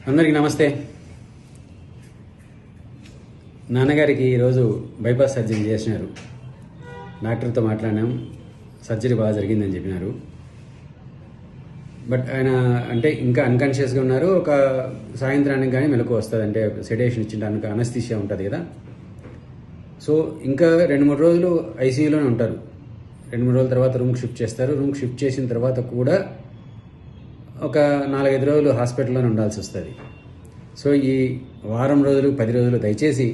అందరికీ నమస్తే. నాన్నగారికి ఈరోజు బైపాస్ సర్జరీ చేసినారు. డాక్టర్తో మాట్లాడినాం, సర్జరీ బాగా జరిగిందని చెప్పినారు. బట్ ఆయన అంటే ఇంకా అన్కాన్షియస్గా ఉన్నారు. ఒక సాయంత్రానికి కానీ మెలకు వస్తుంది, అంటే సెడేషన్ ఇచ్చింటానికి అనస్థీషియా ఉంటుంది కదా. సో ఇంకా 2-3 రోజులు ఐసీయూలోనే ఉంటారు. 2-3 రోజుల తర్వాత రూమ్కి షిఫ్ట్ చేస్తారు. రూమ్కి షిఫ్ట్ చేసిన తర్వాత కూడా ఒక 4-5 రోజులు హాస్పిటల్లోనే ఉండాల్సి వస్తుంది. సో ఈ వారం రోజులు 10 రోజులు దయచేసి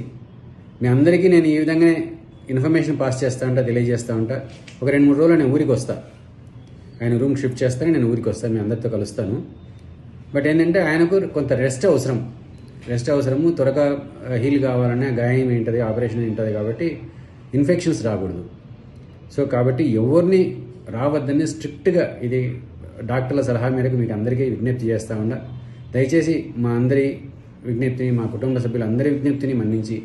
మీ అందరికీ నేను ఈ విధంగానే ఇన్ఫర్మేషన్ పాస్ చేస్తూ ఉంటా, తెలియజేస్తూ ఉంటా. ఒక 2-3 రోజులు నేను ఊరికి వస్తా, ఆయన రూమ్ షిఫ్ట్ చేస్తాను, నేను ఊరికి వస్తాను, మీ అందరితో కలుస్తాను. బట్ ఏంటంటే ఆయనకు కొంత రెస్ట్ అవసరము. త్వరగా హీల్ కావాలన్నా గాయం ఏంటది, ఆపరేషన్ ఏంటది, కాబట్టి ఇన్ఫెక్షన్స్ రాకూడదు. సో కాబట్టి ఎవరిని రావద్దని స్ట్రిక్ట్గా ఇది డాక్టర్ల సలహా మేరకు మీకు అందరికీ విజ్ఞప్తి చేస్తూ ఉన్నా. దయచేసి మా అందరి విజ్ఞప్తిని, మా కుటుంబ సభ్యులందరి విజ్ఞప్తిని మన్నించి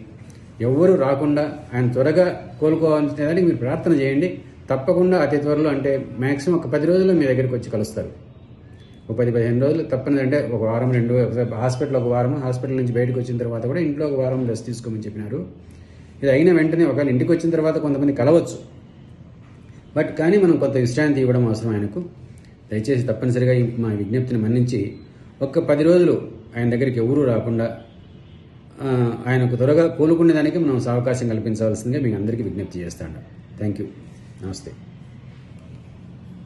ఎవ్వరూ రాకుండా ఆయన త్వరగా కోలుకోవాలని మీరు ప్రార్థన చేయండి. తప్పకుండా అతి త్వరలో, అంటే మ్యాక్సిమం ఒక 10 రోజుల్లో మీ దగ్గరికి వచ్చి కలుస్తారు. ఒక 10-15 రోజులు తప్పనిది, అంటే ఒక వారం 2 హాస్పిటల్, ఒక వారం హాస్పిటల్ నుంచి బయటకు వచ్చిన తర్వాత కూడా ఇంట్లో ఒక వారం రెస్ట్ తీసుకోమని చెప్పినారు. ఇది అయిన వెంటనే ఒకవేళ ఇంటికి వచ్చిన తర్వాత కొంతమంది కలవచ్చు, బట్ కానీ మనం కొంత విశ్రాంతి ఇవ్వడం అవసరం ఆయనకు. దయచేసి తప్పనిసరిగా మా విజ్ఞప్తిని మన్నించి ఒక్క 10 రోజులు ఆయన దగ్గరికి ఎవరూ రాకుండా ఆయనకు త్వరగా కోలుకునే దానికి మనం అవకాశం కల్పించవలసిందిగా మీకు అందరికీ విజ్ఞప్తి చేస్తాను. Thank you. నమస్తే.